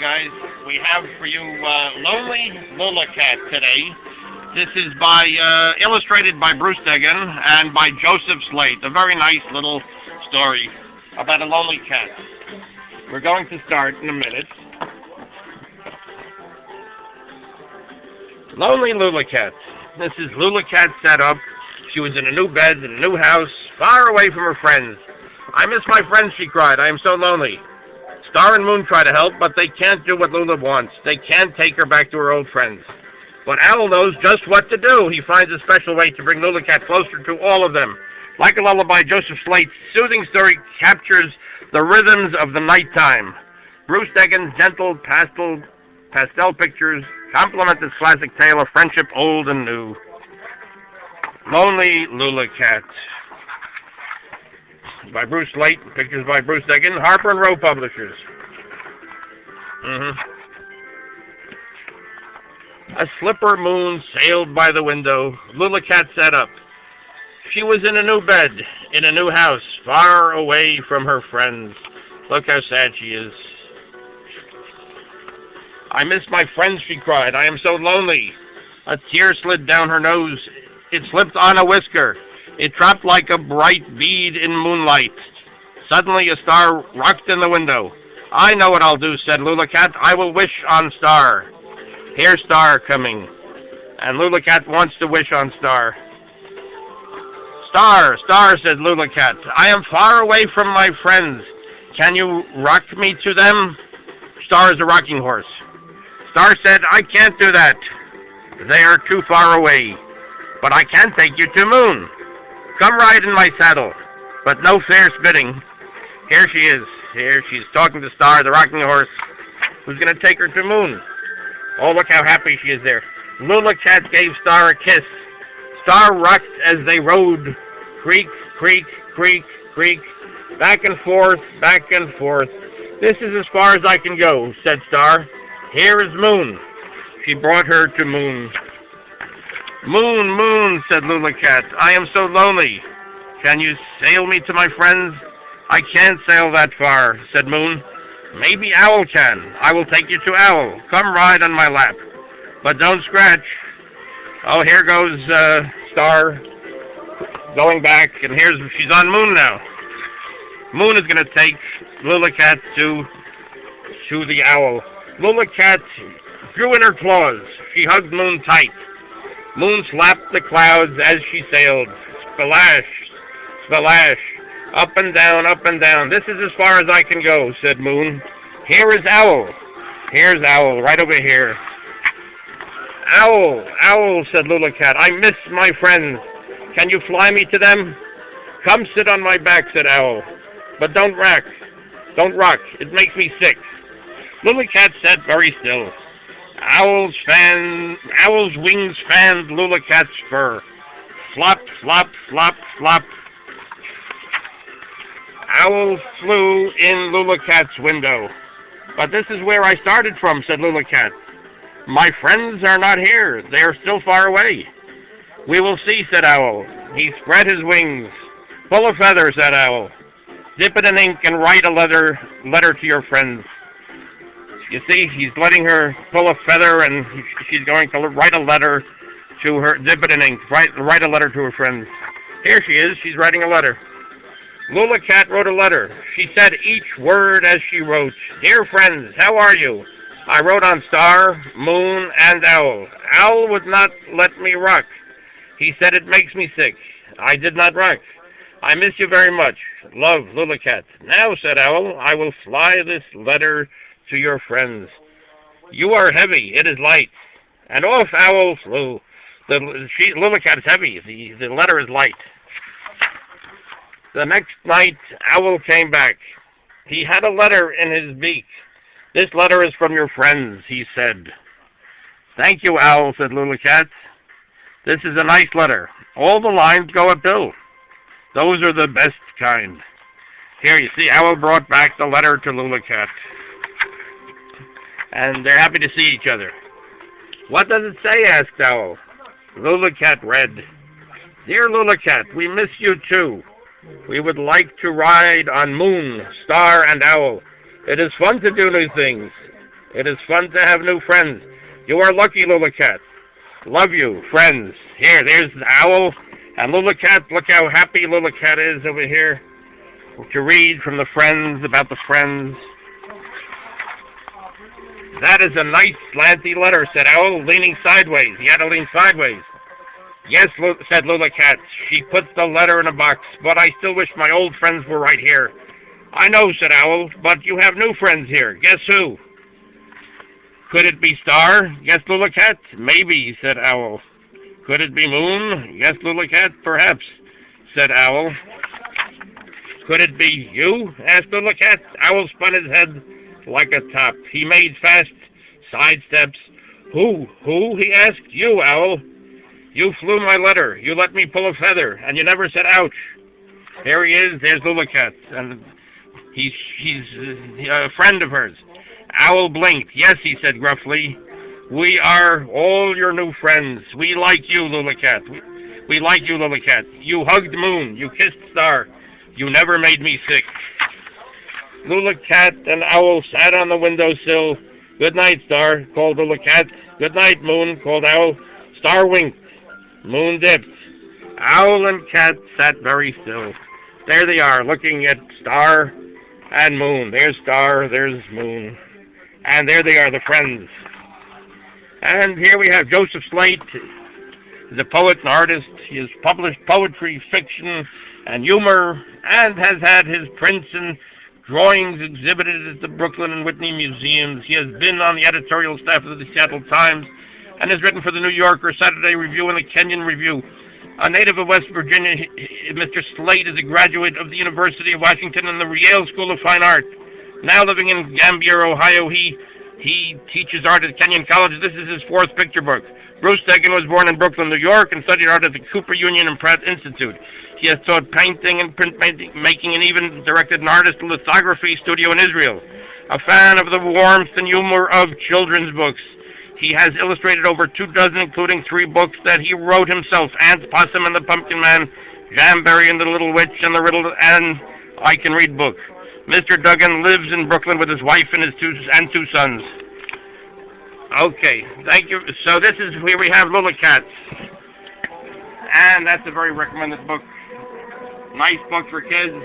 guys. We have for you Lonely Lula Cat today. This is illustrated by Bruce Deggan and by Joseph Slate. A very nice little story about a lonely cat. We're going to start in a minute. Lonely Lula Cat. This is Lula Cat set up. She was in a new bed, in a new house, far away from her friends. I miss my friends, she cried. I am so lonely. Star and Moon try to help, but they can't do what Lula wants. They can't take her back to her old friends. But Owl knows just what to do. He finds a special way to bring Lula Cat closer to all of them. Like a lullaby, Joseph Slate's soothing story captures the rhythms of the nighttime. Bruce Deggan's gentle pastel pictures complement this classic tale of friendship old and new. Lonely Lula Cat. By Bruce Slate, pictures by Bruce Deggan, Harper and Row Publishers. A slipper moon sailed by the window. Lula Cat sat up. She was in a new bed, in a new house, far away from her friends. Look how sad she is. I miss my friends, she cried. I am so lonely. A tear slid down her nose. It slipped on a whisker. It dropped like a bright bead in moonlight. Suddenly a star rocked in the window. I know what I'll do, said Lula Cat. I will wish on Star. Here's Star coming. And Lula Cat wants to wish on Star. Star, Star, said Lula Cat. I am far away from my friends. Can you rock me to them? Star is a rocking horse. Star said, I can't do that. They are too far away. But I can take you to Moon. Come ride in my saddle, but no fair spitting. Here she is. Here she's talking to Star, the rocking horse, who's going to take her to Moon. Oh, look how happy she is there. Lula Cat gave Star a kiss. Star rocked as they rode. Creak, creak, creak, creak. Back and forth, back and forth. This is as far as I can go, said Star. Here is Moon. She brought her to Moon. Moon, Moon, said Lula Cat. I am so lonely. Can you sail me to my friends? I can't sail that far, said Moon. Maybe Owl can. I will take you to Owl. Come ride on my lap. But don't scratch. Oh, here goes Star going back, and she's on Moon now. Moon is going to take Lula Cat to the Owl. Lula Cat drew in her claws. She hugged Moon tight. Moon slapped the clouds as she sailed. Splash, splash, up and down, up and down. This is as far as I can go, said Moon. Here is Owl. Here's Owl, right over here. Owl, Owl, said Lula Cat. I miss my friends. Can you fly me to them? Come sit on my back, said Owl. But don't rock. Don't rock. It makes me sick. Lula Cat sat very still. Owl's wings fanned Lula Cat's fur. Flop, flop, flop, flop. Owl flew in Lula Cat's window. But this is where I started from, said Lula Cat. My friends are not here. They are still far away. We will see, said Owl. He spread his wings. Full of feathers, said Owl. Dip it in ink and write a letter to your friends. You see, he's letting her pull a feather, and she's going to write a letter to her, dip it in ink, write a letter to her friends. Here she is, she's writing a letter. Lula Cat wrote a letter. She said each word as she wrote. Dear friends, how are you? I wrote on Star, Moon, and Owl. Owl would not let me rock. He said it makes me sick. I did not rock. I miss you very much. Love, Lula Cat. Now, said Owl, I will fly this letter to your friends. You are heavy, it is light. And off Owl flew. Lula Cat is heavy, the letter is light. The next night, Owl came back. He had a letter in his beak. This letter is from your friends, he said. Thank you, Owl, said Lula Cat. This is a nice letter. All the lines go at Bill. Those are the best kind. Here, you see, Owl brought back the letter to Lula Cat. And they're happy to see each other. What does it say? Asked Owl. Lula Cat read. Dear Lula Cat, we miss you too. We would like to ride on Moon, Star, and Owl. It is fun to do new things. It is fun to have new friends. You are lucky, Lula Cat. Love you, friends. Here, there's the owl. And Lula Cat, look how happy Lula Cat is over here to read from the friends about the friends. That is a nice slanty letter, said Owl, leaning sideways. He had to lean sideways. Yes, said Lula Cat. She puts the letter in a box, but I still wish my old friends were right here. I know, said Owl, but you have new friends here. Guess who? Could it be Star? Yes, Lula Cat. Maybe, said Owl. Could it be Moon? Yes, Lula Cat. Perhaps, said Owl. Could it be you? Asked Lula Cat. Owl spun his head like a top. He made fast side steps. Who? He asked. You, Owl. You flew my letter. You let me pull a feather, and you never said ouch. There he is. There's Lula Cat, and he's a friend of hers. Owl blinked. Yes, he said gruffly. We are all your new friends. We like you, Lula Cat. We like you, Lula Cat. You hugged Moon. You kissed Star. You never made me sick. Lula Cat and Owl sat on the windowsill. Good night, Star, called Lula Cat. Good night, Moon, called Owl. Star winked. Moon dipped. Owl and Cat sat very still. There they are, looking at Star and Moon. There's Star, there's Moon. And there they are, the friends. And here we have Joseph Slate. He's a poet and artist. He has published poetry, fiction, and humor, and has had his prints and drawings exhibited at the Brooklyn and Whitney museums. He has been on the editorial staff of the Seattle Times and has written for the New Yorker, Saturday Review, and the Kenyon Review. A native of West Virginia, Mr. Slate is a graduate of the University of Washington and the Yale School of Fine Art. Now living in Gambier, Ohio, he teaches art at Kenyon College. This is his fourth picture book. Bruce Degan was born in Brooklyn, New York, and studied art at the Cooper Union and Pratt Institute. He has taught painting and printmaking and even directed an artist lithography studio in Israel. A fan of the warmth and humor of children's books. He has illustrated over 24, including 3 books that he wrote himself: Ants, Possum and the Pumpkin Man, Jamberry and the Little Witch, and the Riddle and I Can Read book. Mr. Duggan lives in Brooklyn with his wife and his two sons. Okay, thank you. So this is where we have Lula Cat. And that's a very recommended book. Nice book for kids.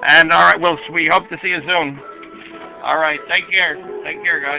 And all right, well, we hope to see you soon. All right, take care. Take care, guys.